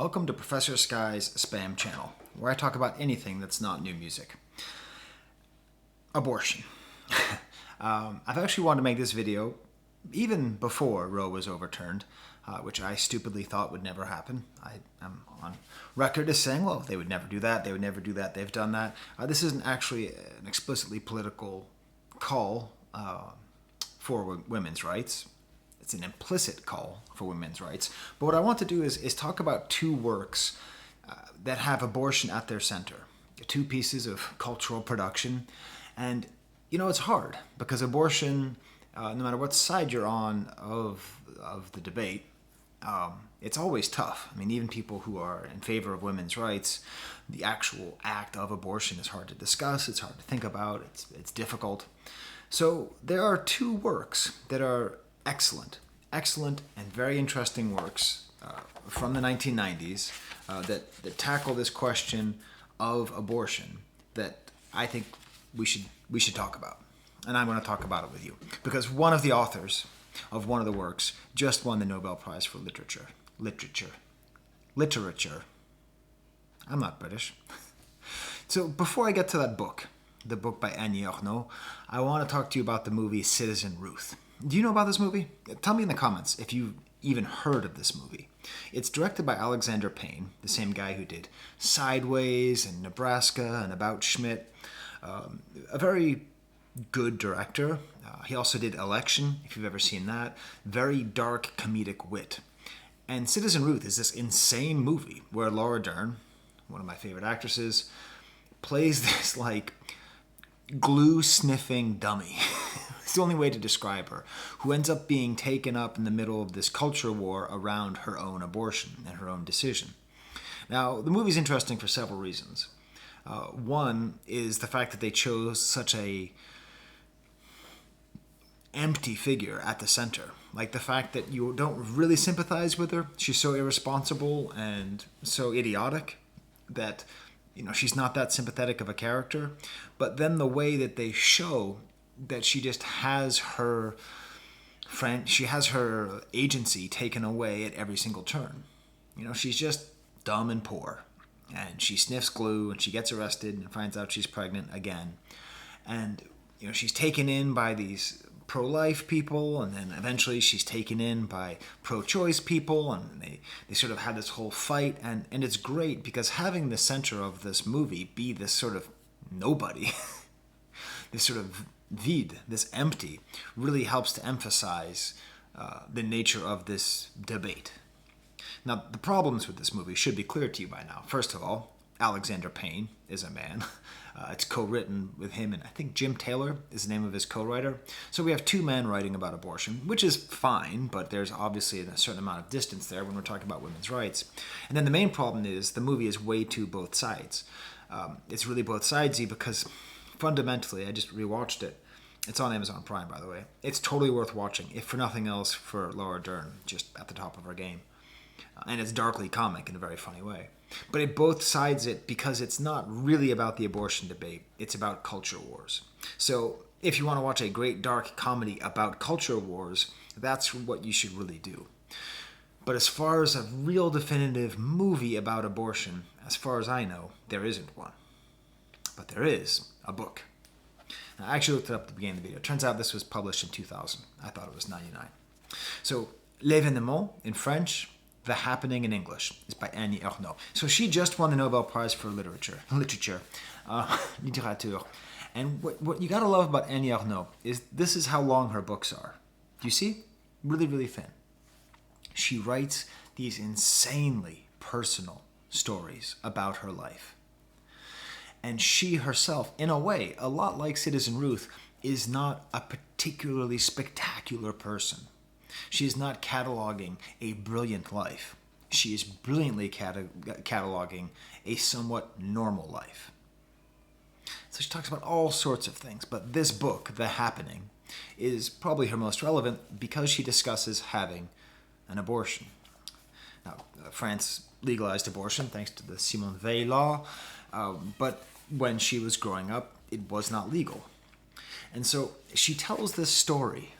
Welcome to Professor Sky's Spam Channel, where I talk about anything that's not new music. Abortion. I've actually wanted to make this video even before Roe was overturned, which I stupidly thought would never happen. I'm on record as saying, well, they would never do that, they would never do that, they've done that. This isn't actually an explicitly political call for women's rights. It's an implicit call for women's rights. But what I want to do is talk about two works that have abortion at their center. Two pieces of cultural production. And, it's hard because abortion, no matter what side you're on of the debate, it's always tough. I mean, even people who are in favor of women's rights, the actual act of abortion is hard to discuss. It's hard to think about. It's difficult. So there are two works that are excellent and very interesting works from the 1990s that tackle this question of abortion that I think we should talk about. And I'm going to talk about it with you because one of the authors of one of the works just won the Nobel Prize for Literature. I'm not British. So before I get to that book, the book by Annie Ernaux, I want to talk to you about the movie Citizen Ruth. Do you know about this movie? Tell me in the comments if you've even heard of this movie. It's directed by Alexander Payne, the same guy who did Sideways and Nebraska and About Schmidt. A very good director. He also did Election, if you've ever seen that. Very dark comedic wit. And Citizen Ruth is this insane movie where Laura Dern, one of my favorite actresses, plays this glue-sniffing dummy. It's the only way to describe her, who ends up being taken up in the middle of this culture war around her own abortion and her own decision. Now, the movie's interesting for several reasons. One is the fact that they chose such a empty figure at the center. Like the fact that you don't really sympathize with her. She's so irresponsible and so idiotic that she's not that sympathetic of a character. But then the way that they show that she just has her agency taken away at every single turn. She's just dumb and poor. And she sniffs glue and she gets arrested and finds out she's pregnant again. And, she's taken in by these pro-life people, and then eventually she's taken in by pro-choice people, and they sort of had this whole fight. And it's great because having the center of this movie be this sort of nobody, this sort of vide, this empty, really helps to emphasize the nature of this debate. Now, the problems with this movie should be clear to you by now. First of all, Alexander Payne is a man. It's co-written with him, and I think Jim Taylor is the name of his co-writer. So we have two men writing about abortion, which is fine, but there's obviously a certain amount of distance there when we're talking about women's rights. And then the main problem is the movie is way too both sides. It's really both sidesy because fundamentally, I just rewatched it. It's on Amazon Prime, by the way. It's totally worth watching, if for nothing else, for Laura Dern, just at the top of her game. And it's darkly comic in a very funny way. But it both sides it because it's not really about the abortion debate. It's about culture wars. So if you want to watch a great dark comedy about culture wars, that's what you should really do. But as far as a real definitive movie about abortion, as far as I know, there isn't one. But there is a book. Now, I actually looked it up at the beginning of the video. It turns out this was published in 2000. I thought it was 99. So, L'événement in French, The Happening in English, is by Annie Ernaux. So she just won the Nobel Prize for literature, littérature. And what you gotta love about Annie Ernaux is this is how long her books are. Do you see? Really, really thin. She writes these insanely personal stories about her life. And she herself, in a way, a lot like Citizen Ruth, is not a particularly spectacular person. She is not cataloging a brilliant life. She is brilliantly cataloging a somewhat normal life. So she talks about all sorts of things, but this book, The Happening, is probably her most relevant because she discusses having an abortion. Now, France legalized abortion thanks to the Simone Veil law, but when she was growing up, it was not legal. And so she tells this story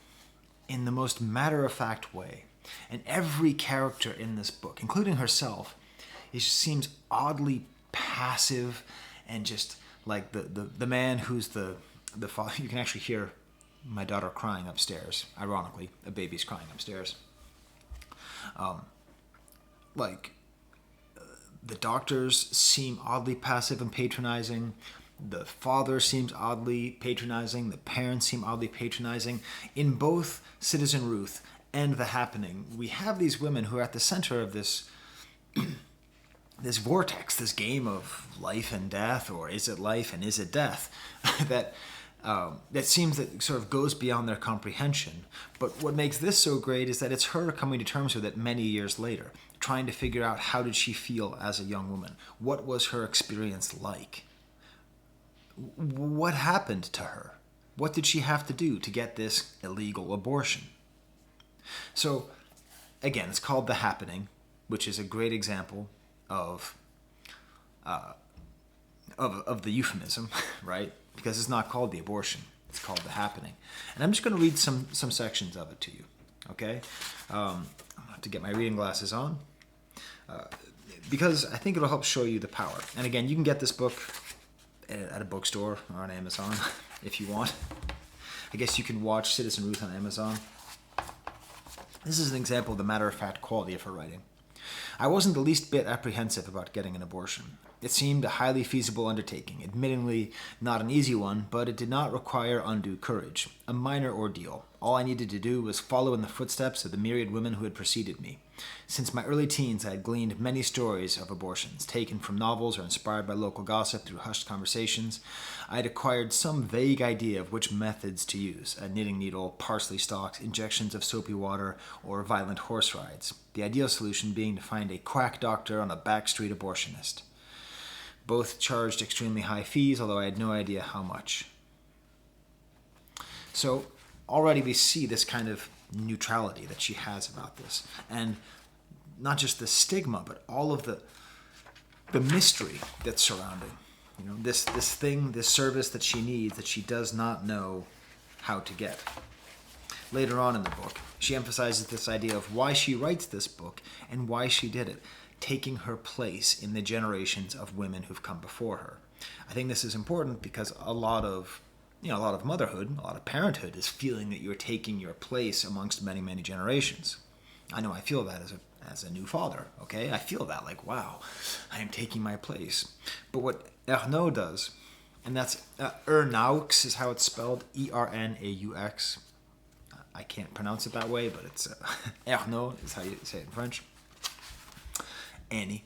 in the most matter-of-fact way. And every character in this book, including herself, He just seems oddly passive, and just like the man who's the father. You can actually hear my daughter crying upstairs. Ironically, a baby's crying upstairs. Like, the doctors seem oddly passive and patronizing. The father seems oddly patronizing. The parents seem oddly patronizing. In both Citizen Ruth and The Happening, we have these women who are at the center of this this vortex, this game of life and death, or is it life and is it death, that seems that sort of goes beyond their comprehension. But what makes this so great is that it's her coming to terms with it many years later, trying to figure out how did she feel as a young woman. What was her experience like? What happened to her? What did she have to do to get this illegal abortion? So, again, it's called The Happening, which is a great example of the euphemism, right? Because it's not called the abortion; it's called The Happening. And I'm just going to read some sections of it to you. Okay, I'm going to have to get my reading glasses on because I think it'll help show you the power. And again, you can get this book at a bookstore or on Amazon if you want. I guess you can watch Citizen Ruth on Amazon. This is an example of the matter-of-fact quality of her writing. I wasn't the least bit apprehensive about getting an abortion. It seemed a highly feasible undertaking, admittingly not an easy one, but it did not require undue courage. A minor ordeal. All I needed to do was follow in the footsteps of the myriad women who had preceded me. Since my early teens, I had gleaned many stories of abortions, taken from novels or inspired by local gossip through hushed conversations. I had acquired some vague idea of which methods to use: a knitting needle, parsley stalks, injections of soapy water, or violent horse rides. The ideal solution being to find a quack doctor on a backstreet abortionist. Both charged extremely high fees, although I had no idea how much. So already we see this kind of neutrality that she has about this. And not just the stigma, but all of the mystery that's surrounding. This thing, this service that she needs that she does not know how to get. Later on in the book, she emphasizes this idea of why she writes this book and why she did it, taking her place in the generations of women who've come before her. I think this is important because a lot of motherhood, a lot of parenthood is feeling that you're taking your place amongst many, many generations. I know I feel that as a new father, okay? I feel that, like, wow, I am taking my place. But what Ernaux does, and that's Ernaux is how it's spelled, Ernaux. I can't pronounce it that way, but it's Ernaux is how you say it in French. Annie.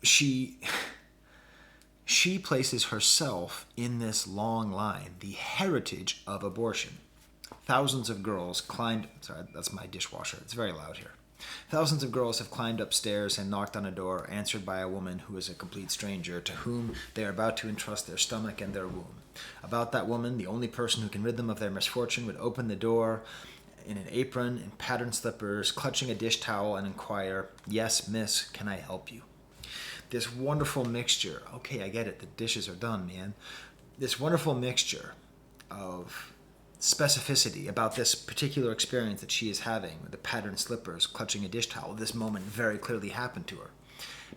She places herself in this long line, the heritage of abortion. Thousands of girls climbed... Sorry, that's my dishwasher. It's very loud here. Thousands of girls have climbed upstairs and knocked on a door answered by a woman who is a complete stranger to whom they are about to entrust their stomach and their womb. About that woman, the only person who can rid them of their misfortune would open the door in an apron and patterned slippers, clutching a dish towel, and inquire, "Yes, miss, can I help you?" This wonderful mixture, okay, I get it, the dishes are done, man. This wonderful mixture of specificity about this particular experience that she is having, with the patterned slippers, clutching a dish towel, this moment very clearly happened to her.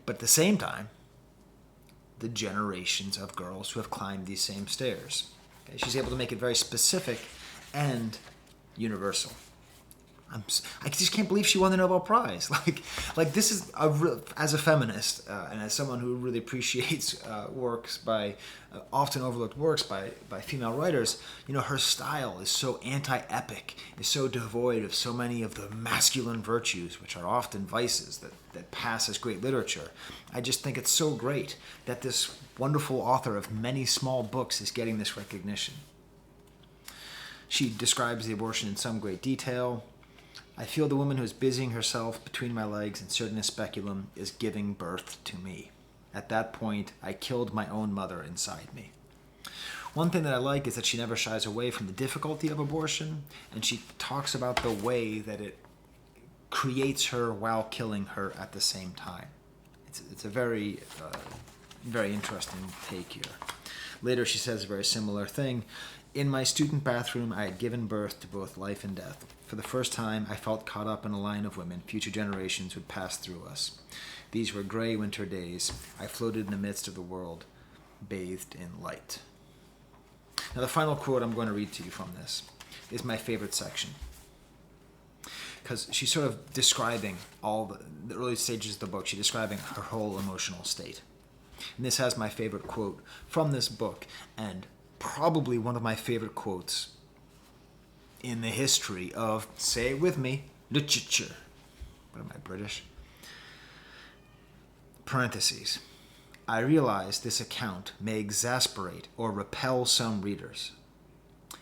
But at the same time, the generations of girls who have climbed these same stairs. Okay? She's able to make it very specific and universal. I just can't believe she won the Nobel Prize. Like this is as a feminist and as someone who really appreciates works by often overlooked works by female writers. Her style is so anti-epic, is so devoid of so many of the masculine virtues, which are often vices that pass as great literature. I just think it's so great that this wonderful author of many small books is getting this recognition. She describes the abortion in some great detail. I feel the woman who is busying herself between my legs, inserting a speculum, is giving birth to me. At that point, I killed my own mother inside me. One thing that I like is that she never shies away from the difficulty of abortion, and she talks about the way that it creates her while killing her at the same time. It's a very Very interesting take here. Later she says a very similar thing. In my student bathroom, I had given birth to both life and death. For the first time, I felt caught up in a line of women future generations would pass through us. These were gray winter days. I floated in the midst of the world, bathed in light. Now, the final quote I'm going to read to you from this is my favorite section, because she's sort of describing all the early stages of the book. She's describing her whole emotional state. And this has my favorite quote from this book, and probably one of my favorite quotes in the history of, say it with me, literature. What am I, British? Parentheses. I realize this account may exasperate or repel some readers.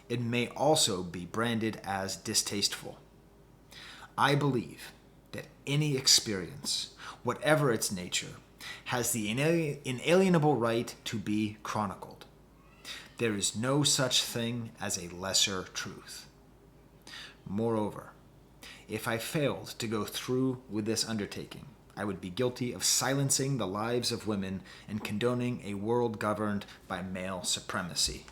It may also be branded as distasteful. I believe that any experience, whatever its nature, has the inalienable right to be chronicled. There is no such thing as a lesser truth. Moreover, if I failed to go through with this undertaking, I would be guilty of silencing the lives of women and condoning a world governed by male supremacy.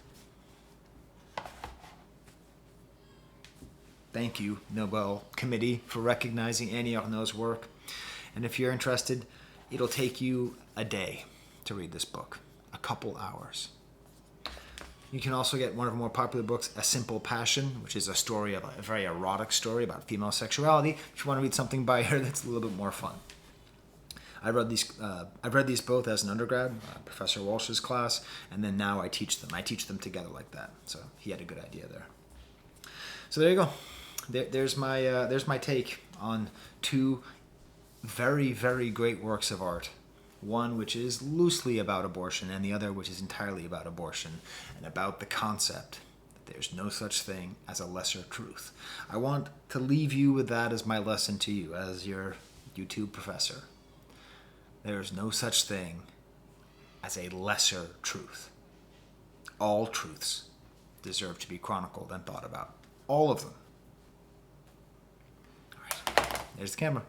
Thank you, Nobel Committee, for recognizing Annie Ernaux's work. And if you're interested, it'll take you a day to read this book, a couple hours. You can also get one of her more popular books, A Simple Passion, which is a very erotic story about female sexuality. If you want to read something by her that's a little bit more fun. I've read these both as an undergrad, Professor Walsh's class, and then now I teach them. I teach them together like that. So he had a good idea there. So there you go. There's my take on two very, very great works of art. One which is loosely about abortion, and the other which is entirely about abortion, and about the concept that there's no such thing as a lesser truth. I want to leave you with that as my lesson to you, as your YouTube professor. There is no such thing as a lesser truth. All truths deserve to be chronicled and thought about. All of them. All right, there's the camera.